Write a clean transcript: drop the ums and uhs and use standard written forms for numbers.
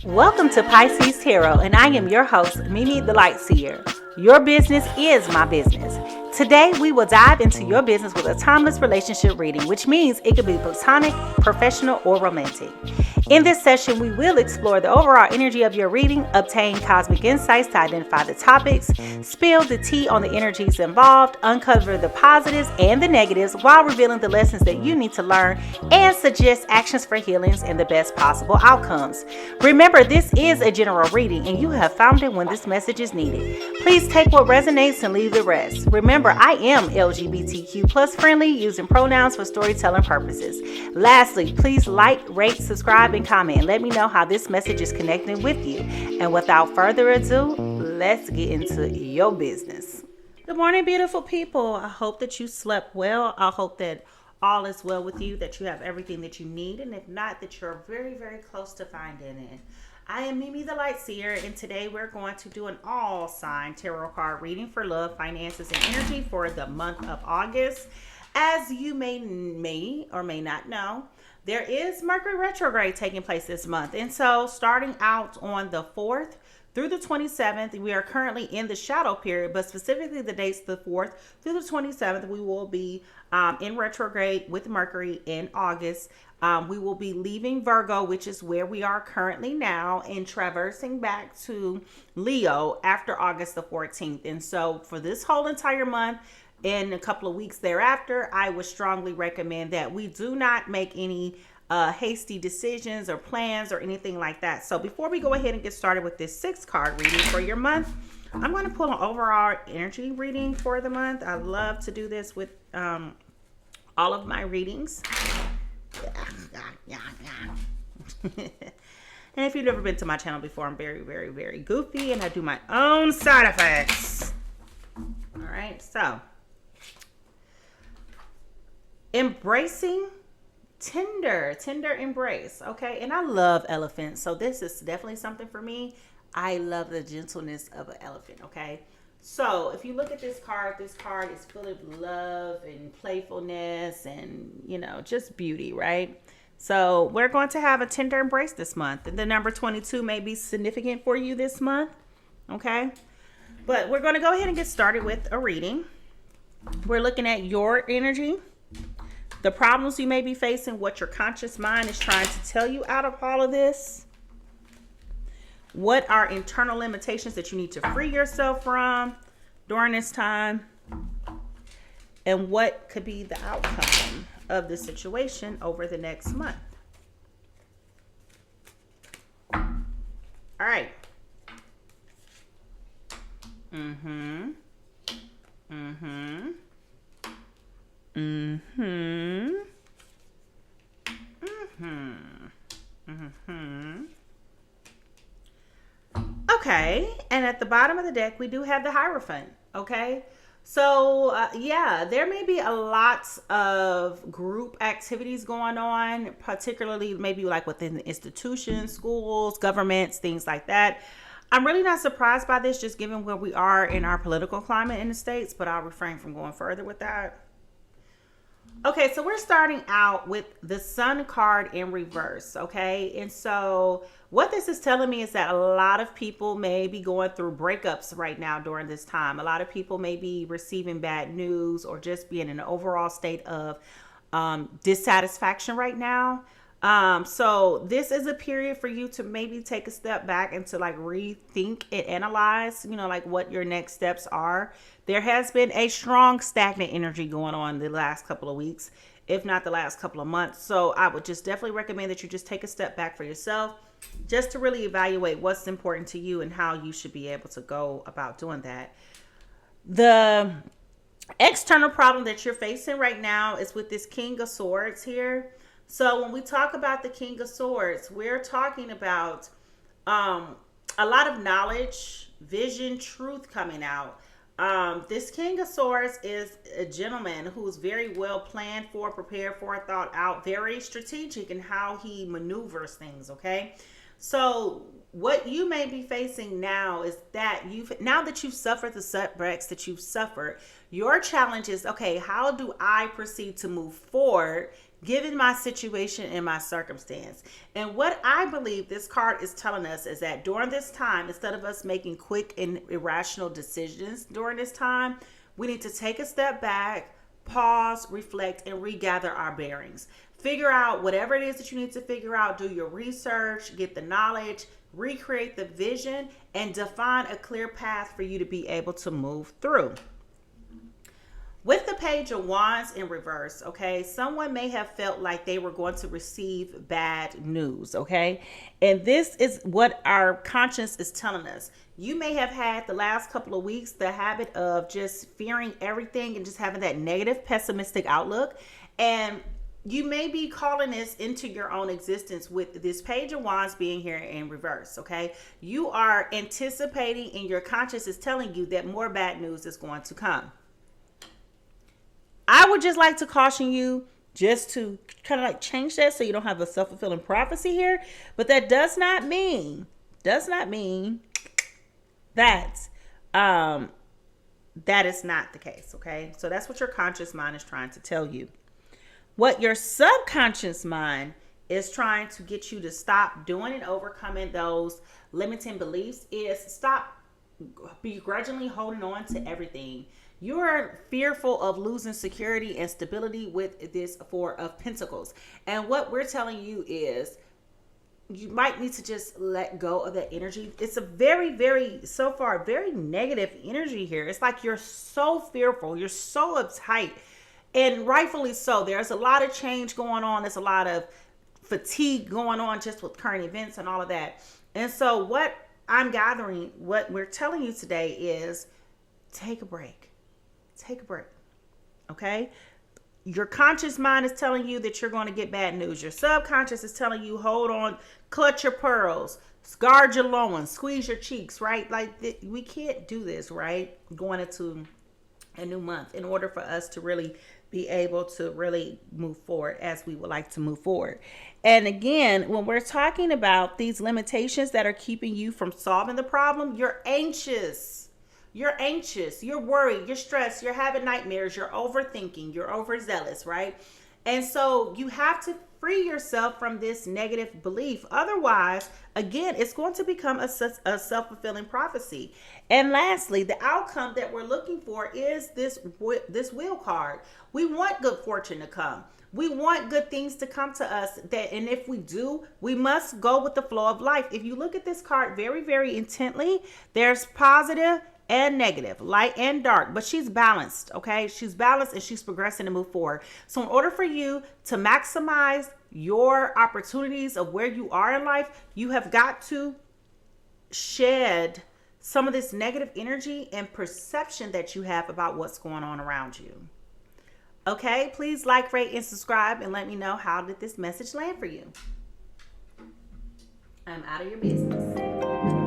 Welcome to Pisces Tarot, and I am your host, Mimi the Light Seer. Your business is my business. Today, we will dive into your business with a timeless relationship reading, which means it could be platonic, professional, or romantic. In this session, we will explore the overall energy of your reading, obtain cosmic insights to identify the topics, spill the tea on the energies involved, uncover the positives and the negatives while revealing the lessons that you need to learn, and suggest actions for healings and the best possible outcomes. Remember, this is a general reading, and you have found it when this message is needed. Please take what resonates and leave the rest. Remember, I am LGBTQ plus friendly, using pronouns for storytelling purposes. Lastly, please like, rate, subscribe, and comment. Let me know how this message is connecting with you. And without further ado, let's get into your business. Good morning, beautiful people. I hope that you slept well. I hope that all is well with you, that you have everything that you need, and if not, that you're very, very close to finding it. I am Mimi the Light Seer, and today we're going to do an all sign tarot card reading for love, finances, and energy for the month of August. As you may or may not know, there is Mercury Retrograde taking place this month, and so starting out on the 4th through the 27th, we are currently in the shadow period, but specifically the dates the 4th through the 27th, we will be in retrograde with Mercury in August. We will be leaving Virgo, which is where we are currently now, and traversing back to Leo after August the 14th. And so for this whole entire month and a couple of weeks thereafter, I would strongly recommend that we do not make any hasty decisions or plans or anything like that. So before we go ahead and get started with this 6-card reading for your month, I'm going to pull an overall energy reading for the month. I love to do this with all of my readings. And if you've never been to my channel before, I'm very, very, very goofy, and I do my own side effects. All right, so embracing tender embrace. Okay, and I love elephants, so this is definitely something for me. I love the gentleness of an elephant. Okay, so if you look at this card is full of love and playfulness and, you know, just beauty, right? So we're going to have a tender embrace this month. And the number 22 may be significant for you this month. Okay, but we're going to go ahead and get started with a reading. We're looking at your energy, the problems you may be facing, what your conscious mind is trying to tell you out of all of this. What are internal limitations that you need to free yourself from during this time? And what could be the outcome of the situation over the next month? All right. Mm-hmm. Okay, and at the bottom of the deck, we do have the Hierophant. Okay, so yeah, there may be a lot of group activities going on, particularly maybe like within the institutions, schools, governments, things like that. I'm really not surprised by this, just given where we are in our political climate in the States, but I'll refrain from going further with that. Okay, so we're starting out with the Sun card in reverse, okay? And so what this is telling me is that a lot of people may be going through breakups right now during this time. A lot of people may be receiving bad news or just be in an overall state of dissatisfaction right now. So this is a period for you to maybe take a step back and to like rethink and analyze, you know, like what your next steps are. There has been a strong stagnant energy going on the last couple of weeks, if not the last couple of months. So I would just definitely recommend that you just take a step back for yourself, just to really evaluate what's important to you and how you should be able to go about doing that. The external problem that you're facing right now is with this King of Swords here. So when we talk about the King of Swords, we're talking about a lot of knowledge, vision, truth coming out. This King of Swords is a gentleman who's very well planned for, prepared for, thought out, very strategic in how he maneuvers things, okay? So what you may be facing now is that now that you've suffered the setbacks that you've suffered, your challenge is, okay, how do I proceed to move forward given my situation and my circumstance. And what I believe this card is telling us is that during this time, instead of us making quick and irrational decisions during this time, we need to take a step back, pause, reflect, and regather our bearings. Figure out whatever it is that you need to figure out, do your research, get the knowledge, recreate the vision, and define a clear path for you to be able to move through. With the Page of Wands in reverse, okay, someone may have felt like they were going to receive bad news, okay? And this is what our conscience is telling us. You may have had the last couple of weeks the habit of just fearing everything and just having that negative, pessimistic outlook. And you may be calling this into your own existence with this Page of Wands being here in reverse, okay? You are anticipating, and your conscience is telling you that more bad news is going to come. I would just like to caution you just to kind of like change that so you don't have a self-fulfilling prophecy here. But that does not mean that that is not the case, okay? So that's what your conscious mind is trying to tell you. What your subconscious mind is trying to get you to stop doing and overcoming those limiting beliefs is stop begrudgingly holding on to everything. You're fearful of losing security and stability with this Four of Pentacles. And what we're telling you is you might need to just let go of that energy. It's a very, so far, very negative energy here. It's like you're so fearful. You're so uptight. And rightfully so. There's a lot of change going on. There's a lot of fatigue going on just with current events and all of that. And so what I'm gathering, what we're telling you today is take a break. Take a break, okay? Your conscious mind is telling you that you're going to get bad news. Your subconscious is telling you, hold on, clutch your pearls, guard your loins, squeeze your cheeks, right? Like we can't do this, right? Going into a new month in order for us to really be able to really move forward as we would like to move forward. And again, when we're talking about these limitations that are keeping you from solving the problem, you're anxious. You're anxious, you're worried, you're stressed, you're having nightmares, you're overthinking, you're overzealous, right? And so you have to free yourself from this negative belief. Otherwise, again, it's going to become a self-fulfilling prophecy. And lastly, the outcome that we're looking for is this wheel card. We want good fortune to come. We want good things to come to us, and if we do, we must go with the flow of life. If you look at this card very, very intently, there's positive and negative, light and dark, but she's balanced, okay? She's balanced and she's progressing to move forward. So in order for you to maximize your opportunities of where you are in life, you have got to shed some of this negative energy and perception that you have about what's going on around you. Okay, please like, rate, and subscribe, and let me know how did this message land for you. I'm out of your business.